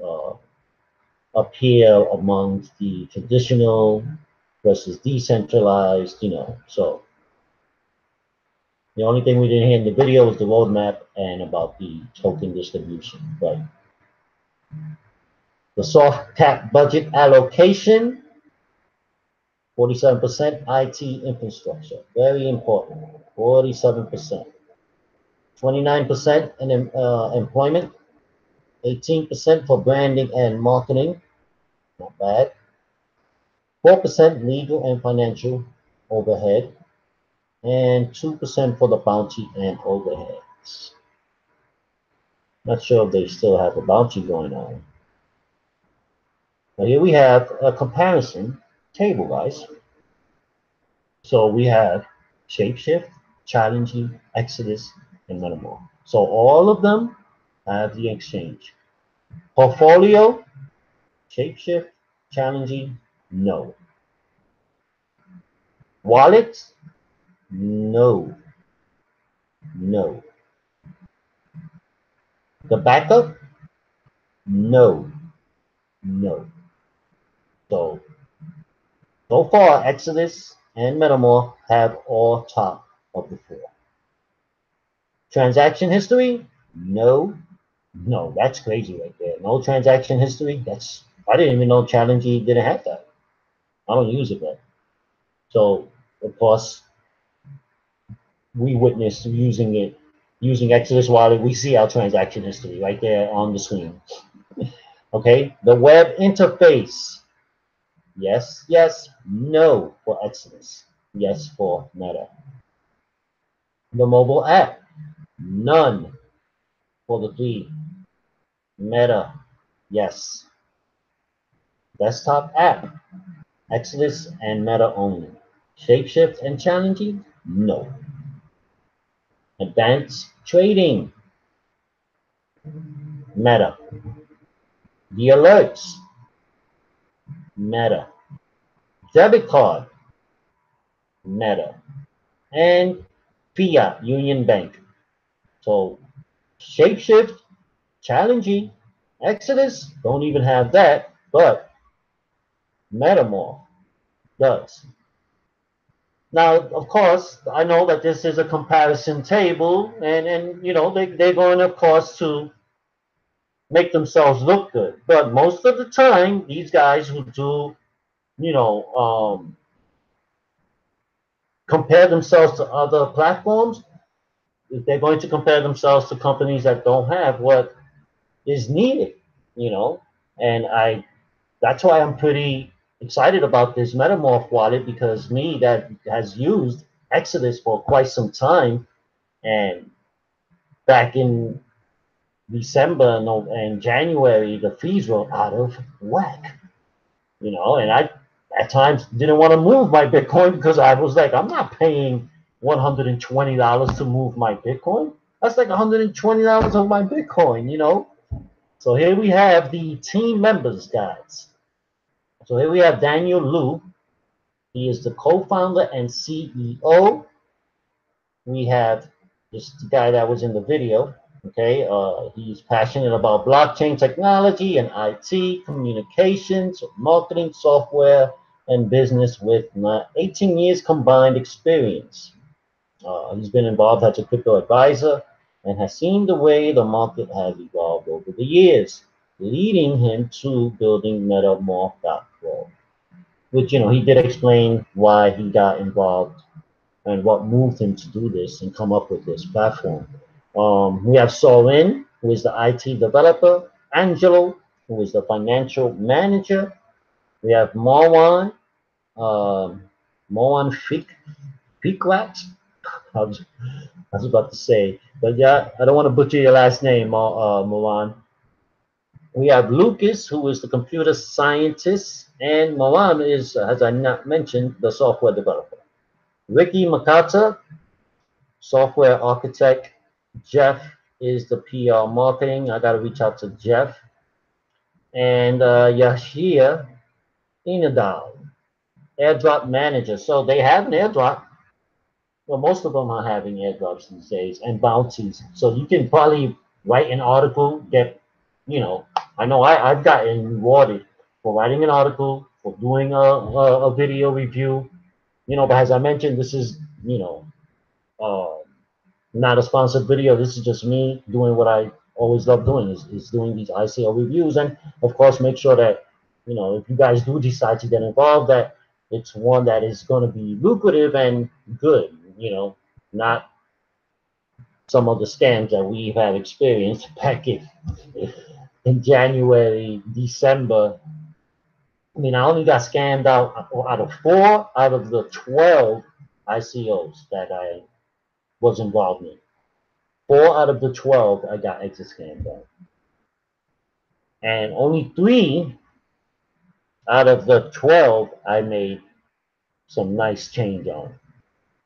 up here amongst the traditional versus decentralized, So the only thing we didn't hear in the video was the roadmap and about the token distribution. But the soft cap budget allocation, 47% IT infrastructure, very important, 47%. 29% in employment, 18% for branding and marketing, not bad. 4% legal and financial overhead, and 2% for the bounty and overheads. Not sure if they still have a bounty going on. Now here we have a comparison table, guys. So we have Shapeshift, Challenging, Exodus, and Metamorph. So all of them have the exchange. Portfolio, Shapeshift, Challenging, no. Wallets, no. No. The backup, no. No. So far, Exodus and Metamorph have all top of the 4. Transaction history, no. No, that's crazy right there. No transaction history. I didn't even know Challenging didn't have that. I don't use it, but so of course we witnessed using Exodus Wallet. We see our transaction history right there on the screen. Okay, the web interface. Yes, yes, no for Exodus. Yes for Meta. The mobile app. None for the 3. Meta. Yes. Desktop app. Exodus and Meta only. Shapeshift and Challenging? No. Advanced trading. Meta. The alerts. Meta. Debit card. Meta. And Fiat Union Bank. So Shapeshift, Challenging, Exodus don't even have that, but Metamorph does. Now, of course, I know that this is a comparison table, and you know they're going, of course, to make themselves look good. But most of the time, these guys who do, you know, compare themselves to other platforms, they're going to compare themselves to companies that don't have what is needed, you know. And that's why I'm pretty excited about this Metamorph wallet, because me that has used Exodus for quite some time, and back in December and January, the fees were out of whack, you know, and I at times didn't want to move my Bitcoin because I was like, I'm not paying $120 to move my Bitcoin. That's like $120 of my Bitcoin, you know. So here we have the team members, guys. So here we have Daniel Liu. He is the co-founder and CEO. We have this guy that was in the video. Okay, he's passionate about blockchain technology and IT, communications, marketing, software, and business with 18 years combined experience. He's been involved as a crypto advisor and has seen the way the market has evolved over the years, leading him to building Metamorph.pro, which, you know, he did explain why he got involved and what moved him to do this and come up with this platform. We have Sorin, who is the IT developer, Angelo, who is the financial manager. We have Marwan, Marwan Fiklat. I was about to say, but yeah, I don't want to butcher your last name, Marwan. We have Lucas, who is the computer scientist, and Marwan is, as I not mentioned, the software developer. Ricky Makata, software architect. Jeff is the PR marketing. I got to reach out to Jeff. And Yashir Inadal, airdrop manager. So they have an airdrop. Well, most of them are having airdrops these days and bounties. So you can probably write an article, get, you know, I know I've gotten rewarded for writing an article, for doing a video review, you know, but as I mentioned, this is, you know, not a sponsored video. This is just me doing what I always love doing, is doing these ICO reviews. And of course, make sure that, you know, if you guys do decide to get involved, that it's one that is going to be lucrative and good, you know, not some of the scams that we've had experienced back in January, December. I mean, I only got scammed out of 4 out of the 12 ICOs that I was involved in. 4 out of the 12 I got exit scammed on. And only 3 out of the 12 I made some nice change on.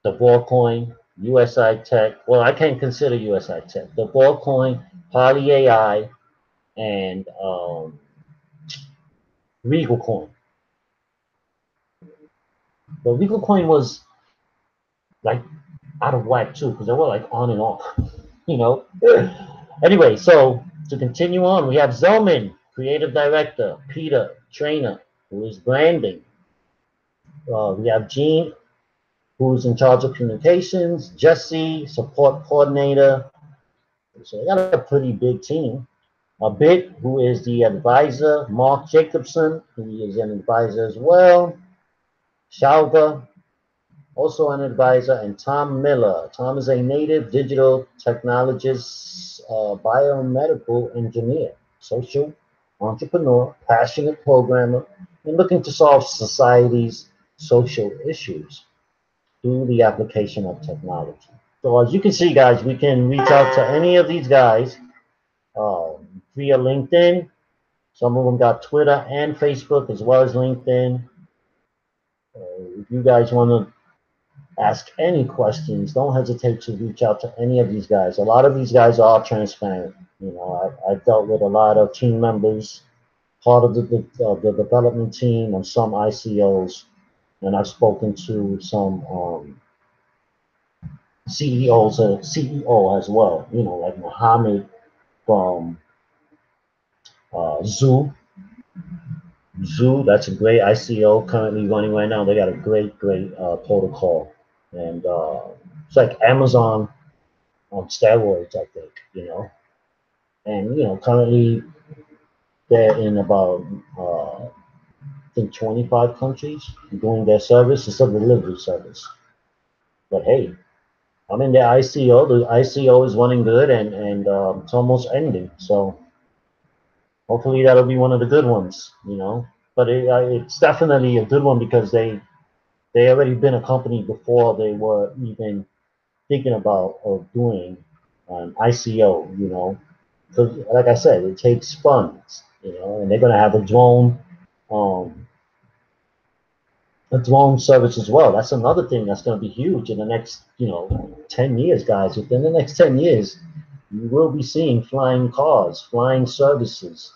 The Coin, USI Tech. Well, I can't consider USI Tech. The Coin, Poly AI, and Regal Coin. The Regal Coin was like out of whack too, because they were like on and off, you know. Anyway, so to continue on, we have Zelman, creative director, Peter, trainer, who is branding. We have Gene, who's in charge of communications, Jesse, support coordinator. So they got a pretty big team. A Bit, who is the advisor, Mark Jacobson, who is an advisor as well. Shalva, also an advisor, and Tom Miller. Tom is a native digital technologist, biomedical engineer, social entrepreneur, passionate programmer, and looking to solve society's social issues through the application of technology. So as you can see, guys, we can reach out to any of these guys via LinkedIn. Some of them got Twitter and Facebook as well as LinkedIn. If you guys want to ask any questions, don't hesitate to reach out to any of these guys. A lot of these guys are transparent. You know, I've dealt with a lot of team members, part of the development team on some ICOs, and I've spoken to some CEOs, CEO as well. You know, like Mohammed from Zoo. Zoo, that's a great ICO currently running right now. They got a great, great protocol, and it's like Amazon on steroids, I think. And currently they're in about I think 25 countries doing their service. It's a delivery service. But hey, I'm in the ICO. The ICO is running good, and it's almost ending. So hopefully that'll be one of the good ones. But it's definitely a good one because they already been a company before they were even thinking about or doing ICO. Because like I said, it takes funds. And they're gonna have um, a drone service as well. That's another thing that's going to be huge in the next 10 years, guys. Within the next 10 years, you will be seeing flying cars, flying services.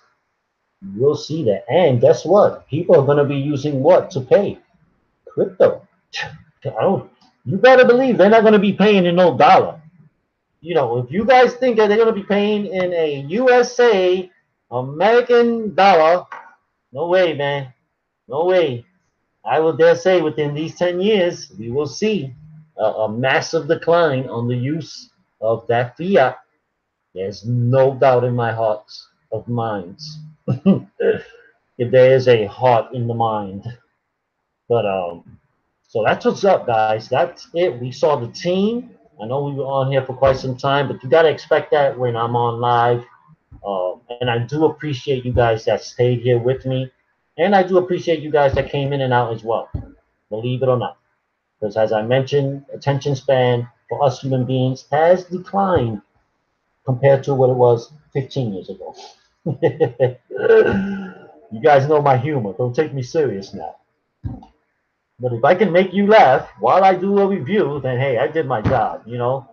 You will see that. And guess what? People are going to be using what to pay? Crypto. I don't, you better believe they're not going to be paying in no dollar. If you guys think that they're going to be paying in a USA American dollar, no way, man. No way. I will dare say within these 10 years, we will see a massive decline on the use of that fiat. There's no doubt in my heart of minds. If there is a heart in the mind. But so that's what's up, guys. That's it. We saw the team. I know we were on here for quite some time, but you gotta expect that when I'm on live. And I do appreciate you guys that stayed here with me, and I do appreciate you guys that came in and out as well. Believe it or not. Because as I mentioned, attention span for us human beings has declined compared to what it was 15 years ago. You guys know my humor. Don't take me serious now. But if I can make you laugh while I do a review, then hey, I did my job. If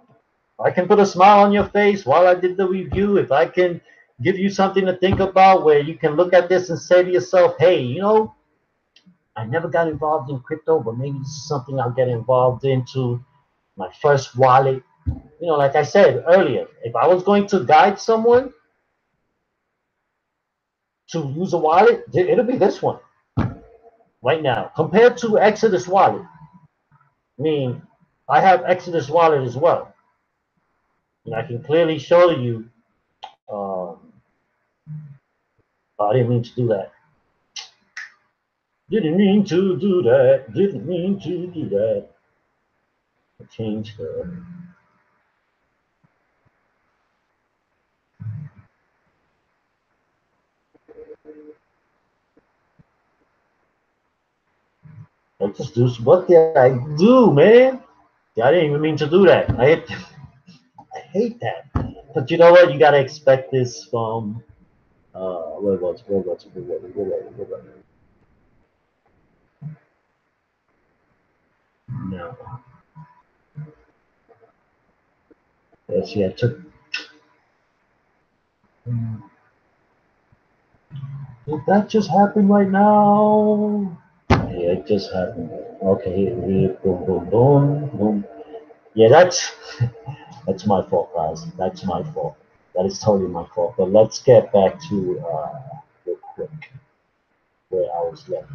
I can put a smile on your face while I did the review, if I can give you something to think about where you can look at this and say to yourself, hey, I never got involved in crypto, but maybe this is something I'll get involved into. My first wallet. Like I said earlier, if I was going to guide someone to use a wallet, it'll be this one right now. Compared to Exodus wallet, I mean, I have Exodus wallet as well, and I can clearly show you. I didn't mean to do that. Didn't mean to do that. Didn't mean to do that. Change the. I just do. What did I do, man? I didn't even mean to do that. I hate that. But you know what? You gotta expect this from where was it? No. Yes, yeah, took. Did that just happen right now? Yeah, it just happened. Okay, here, boom, boom, boom, boom. Yeah, that's my fault, guys. That's my fault. That is totally my fault. But let's get back to real quick where I was left.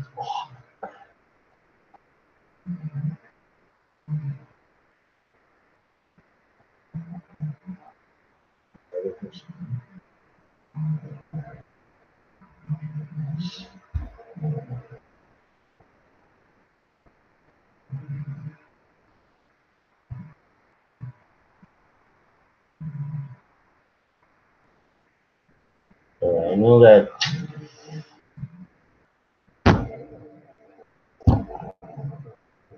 I know that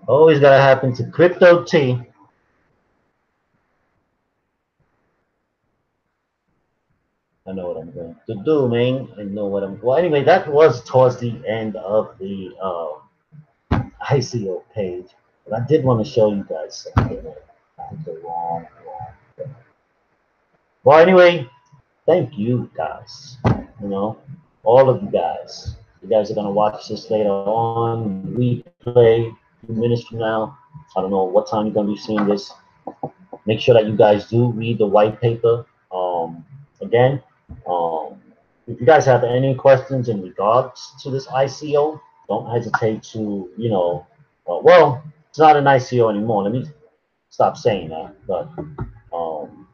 always gotta happen to Crypto T. I know what I'm going to do, man. I know what I'm. Well, anyway, that was towards the end of the ICO page, but I did want to show you guys something. I hit the wrong. Well, anyway, thank you guys. You know, all of you guys. You guys are gonna watch this later on, replay a few minutes from now. I don't know what time you're gonna be seeing this. Make sure that you guys do read the white paper. Again, um, If you guys have any questions in regards to this ICO, don't hesitate to, well, it's not an ICO anymore. Let me stop saying that. But um,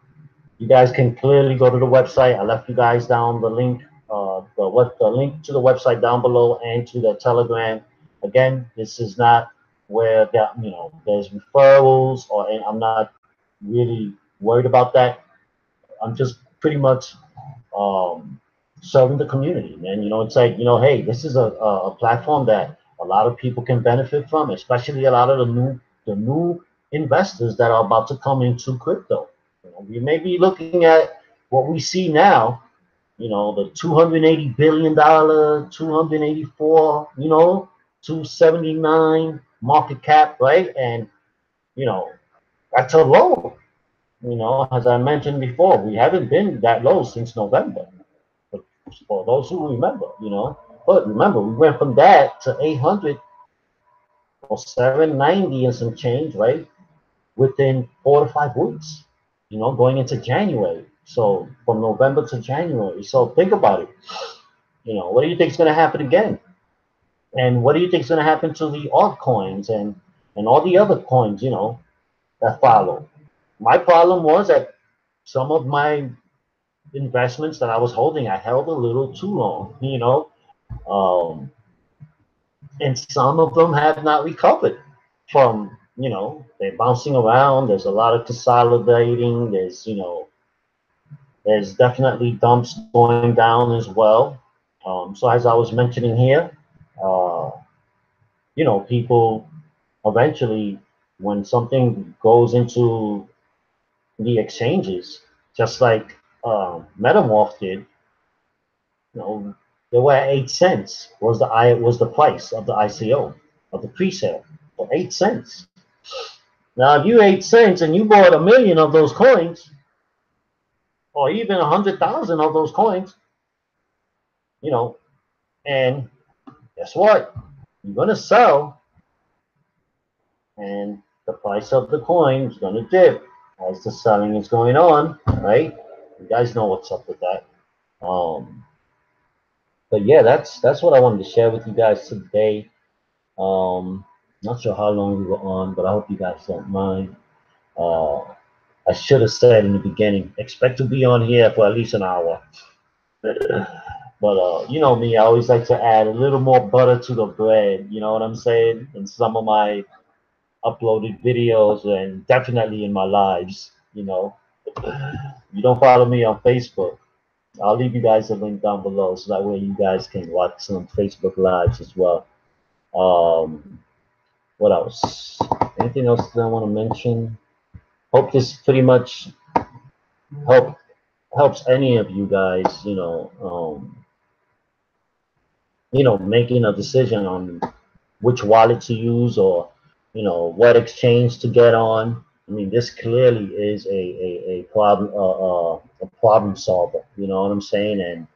you guys can clearly go to the website. I left you guys down the link, the link to the website down below and to the Telegram. Again, this is not where that there's referrals or, and I'm not really worried about that. I'm just pretty much um, serving the community, man. It's like, hey, this is a platform that a lot of people can benefit from, especially a lot of the new investors that are about to come into crypto. We may be looking at what we see now, the $280 billion, 284, 279 market cap, right? And you know, that's a low. As I mentioned before, we haven't been that low since November. For, for those who remember, But remember, we went from that to 800 or 790 and some change, right? Within 4 to 5 weeks, going into January. So from November to January. So think about it. What do you think is going to happen again? And what do you think is going to happen to the altcoins and all the other coins, that follow? My problem was that some of my investments that I was holding, I held a little too long, um, and some of them have not recovered from, they're bouncing around. There's a lot of consolidating. There's definitely dumps going down as well. So as I was mentioning here, uh, people eventually, when something goes into the exchanges, just like Metamorph did, you know, they were at 8 cents was the price of the ICO of the pre-sale for 8 cents. Now, if you 8 cents and you bought 1 million of those coins, or even 100,000 of those coins, you know, and guess what? You're gonna sell, and the price of the coin is gonna dip as the selling is going on, right? You guys know what's up with that. Um, but yeah, that's what I wanted to share with you guys today. Not sure how long we were on, but I hope you guys don't mind. Uh, I should have said in the beginning, expect to be on here for at least an hour. But you know me, I always like to add a little more butter to the bread. You know what I'm saying? In some of my uploaded videos and definitely in my lives. If you don't follow me on Facebook, I'll leave you guys a link down below so that way you guys can watch some Facebook lives as well. Um, what else? Anything else that I want to mention? Hope this pretty much help helps any of you guys. Making a decision on which wallet to use or what exchange to get on. I mean, this clearly is a problem solver. You know what I'm saying? And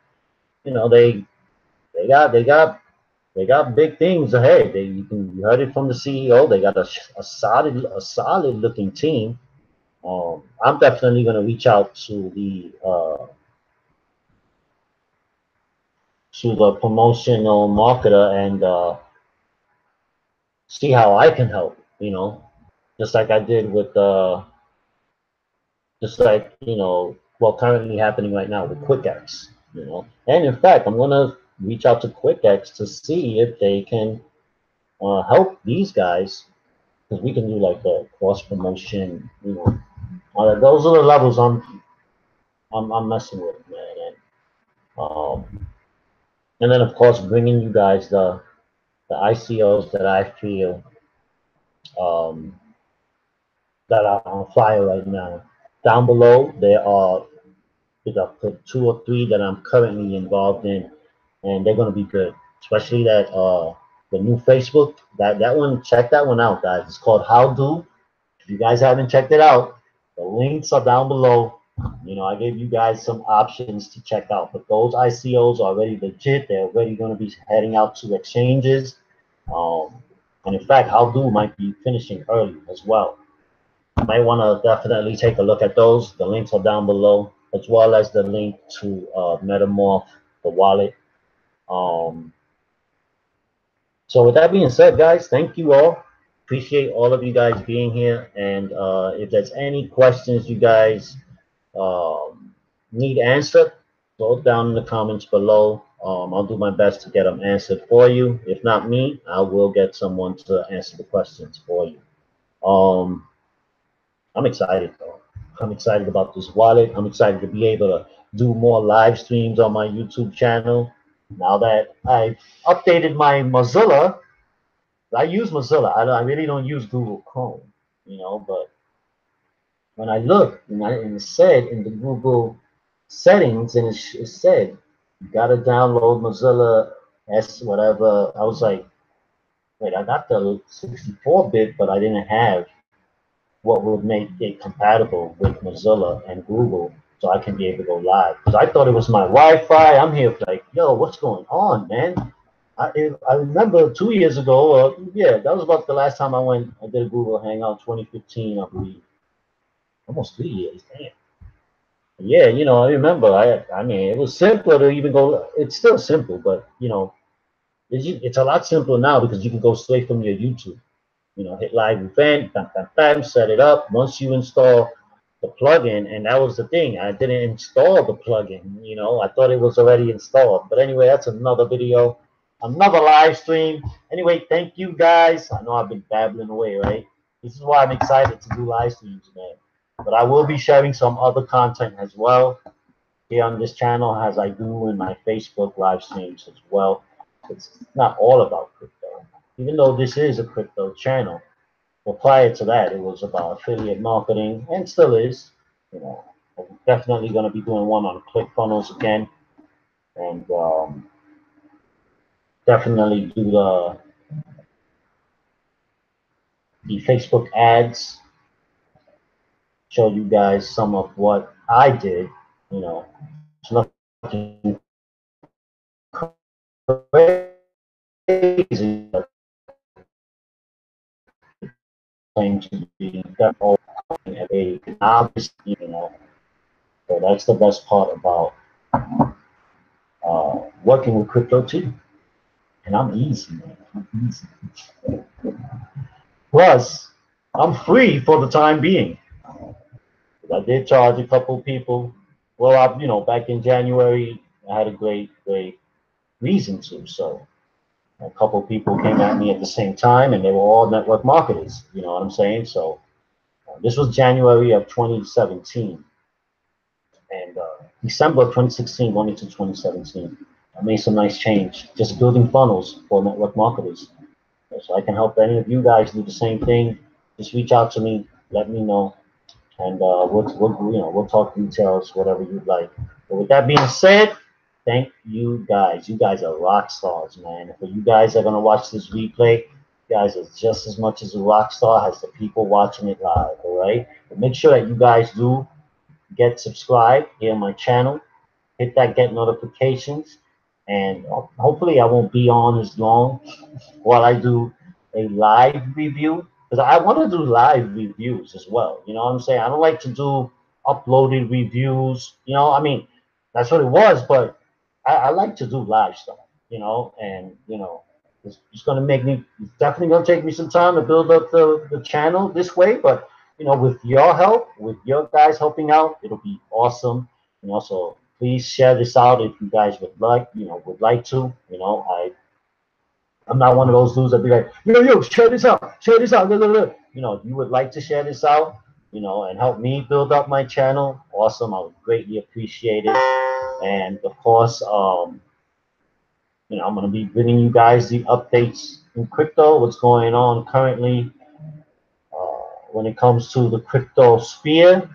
they got they got they got big things ahead. You heard it from the CEO. They got a solid looking team. I'm definitely going to reach out to the promotional marketer and see how I can help. Just like I did with just like what currently happening right now with QuickX. And in fact, I'm gonna reach out to QuickX to see if they can help these guys because we can do like the cross promotion. Those are the levels I'm messing with, man. And then of course bringing you guys the ICOs that I feel um, that are on fire right now. Down below, there are I put two or three that I'm currently involved in, and they're gonna be good. Especially that the new Facebook, that one, check that one out, guys. It's called How Do. If you guys haven't checked it out, the links are down below. I gave you guys some options to check out, but those ICOs are already legit. They're already going to be heading out to exchanges. Um, and in fact, How Do might be finishing early as well. You might want to definitely take a look at those. The links are down below, as well as the link to Metamorph. the wallet. Um, so with that being said, guys, thank you all. Appreciate all of you guys being here. And if there's any questions you guys um, need answered, throw it down in the comments below. I'll do my best to get them answered for you. If not me, I will get someone to answer the questions for you. Um, I'm excited though. I'm excited about this wallet. I'm excited to be able to do more live streams on my YouTube channel. Now that I've updated my Mozilla, I use Mozilla. I really don't use Google Chrome, but when I looked and it said in the Google settings, and it said, you got to download Mozilla S whatever. I was like, wait, I got the 64-bit, but I didn't have what would make it compatible with Mozilla and Google so I can be able to go live. Because I thought it was my Wi-Fi. I'm here like, yo, what's going on, man? I remember 2 years ago, yeah, that was about the last time I did a Google Hangout, 2015, I believe. Almost 3 years, damn. Yeah, I remember. I mean, it was simpler to even go. It's still simple, but it's a lot simpler now because you can go straight from your YouTube. Hit live event, bam, bam, bam, set it up. Once you install the plugin, and that was the thing, I didn't install the plugin. I thought it was already installed. But anyway, that's another video, another live stream. Anyway, thank you guys. I know I've been babbling away, right? This is why I'm excited to do live streams, man. But I will be sharing some other content as well here on this channel, as I do in my Facebook live streams as well. It's not all about crypto, even though this is a crypto channel. Well, prior to that, it was about affiliate marketing, and still is. I'm definitely going to be doing one on ClickFunnels again, and definitely do the Facebook ads. Show you guys some of what I did. It's nothing crazy, but claim to be a novice. So that's the best part about working with crypto too. And I'm easy, man. I'm easy. Plus, I'm free for the time being. I did charge a couple people. Well, back in January, I had a great reason to. So a couple people came at me at the same time, and they were all network marketers. You know what I'm saying? So this was January of 2017, and December of 2016 went into 2017. I made some nice change, just building funnels for network marketers. So I can help any of you guys do the same thing. Just reach out to me, let me know, and we'll talk details, whatever you'd like. But with that being said, thank you guys. You guys are rock stars, man. And for you guys that are gonna watch this replay, you guys are just as much as a rock star as the people watching it live. All right. But make sure that you guys do get subscribed here on my channel. Hit that get notifications, and hopefully I won't be on as long while I do a live review, because I want to do live reviews as well. You know what I'm saying? I don't like to do uploaded reviews. I mean, that's what it was, but I like to do live stuff. And it's gonna make me. It's definitely gonna take me some time to build up the channel this way, but with your help, with your guys helping out, it'll be awesome. So please share this out if you guys would like to. I'm not one of those dudes that be like, yo, share this out. Blah, blah, blah. If you would like to share this out, and help me build up my channel, awesome. I would greatly appreciate it. And of course, I'm gonna be bringing you guys the updates in crypto, what's going on currently when it comes to the crypto sphere.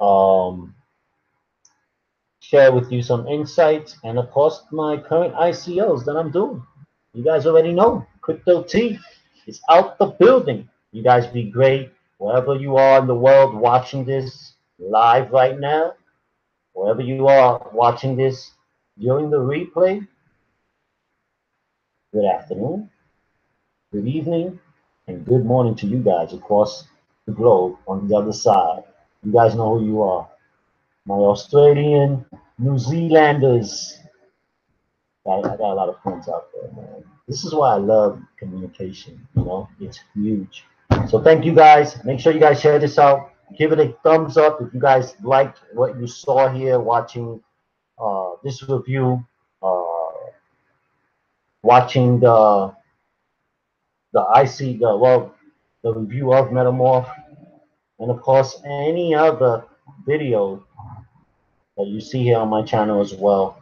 Um, Share with you some insights, and of course my current ICOs that I'm doing. You guys already know Crypto T is out the building. You guys be great wherever you are in the world watching this live right now. Wherever you are watching this during the replay, good afternoon, good evening, and good morning to you guys across the globe on the other side. You guys know who you are. my Australian, New Zealanders. I got a lot of friends out there, man. This is why I love communication. You know, it's huge. So thank you guys. Make sure you guys share this out. Give it a thumbs up if you guys liked what you saw here watching this review, watching the IC the review of Metamorph, and of course any other video that you see here on my channel as well.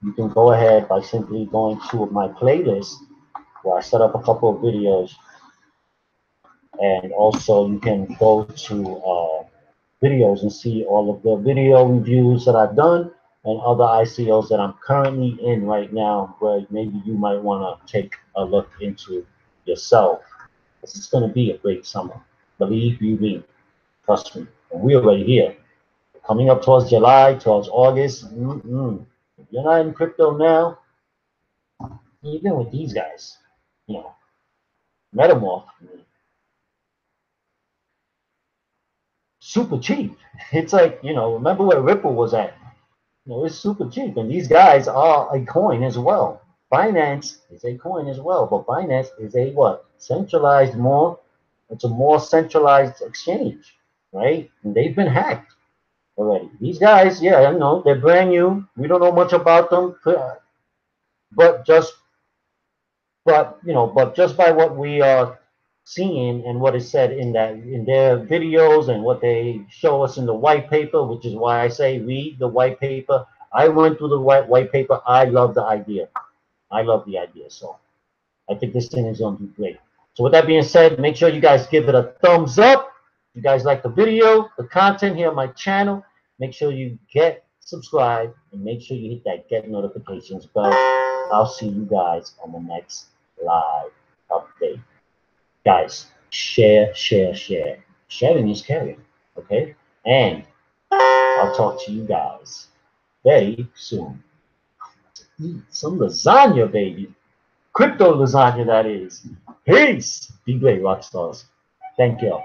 You can go ahead by simply going to my playlist where I set up a couple of videos, and also you can go to videos and see all of the video reviews that I've done and other ICOs that I'm currently in right now, where maybe you might want to take a look into yourself. This is going to be a great summer. Believe you me, trust me. And we're already here. Coming up towards July, towards August. If you're not in crypto now, even with these guys, you know, Metamorph, super cheap. It's like, remember where Ripple was at? It's super cheap. And these guys are a coin as well. Binance is a coin as well, but Binance is a what? Centralized more. It's a more centralized exchange, right? And they've been hacked already. These guys, yeah, I know they're brand new. We don't know much about them, but just by what we are seeing and what is said in their videos and what they show us in the white paper, which is why I say read the white paper. I went through the white paper. I love the idea. I love the idea. So I think this thing is going to be great. So with that being said, make sure you guys give it a thumbs up. If you guys like the video, the content here on my channel, make sure you get subscribed and make sure you hit that get notifications bell. I'll see you guys on the next live update. Guys, share, share, share. Sharing is caring. Okay? And I'll talk to you guys very soon. Eat some lasagna, baby. Crypto lasagna, that is. Peace. Be great, rock stars. Thank you.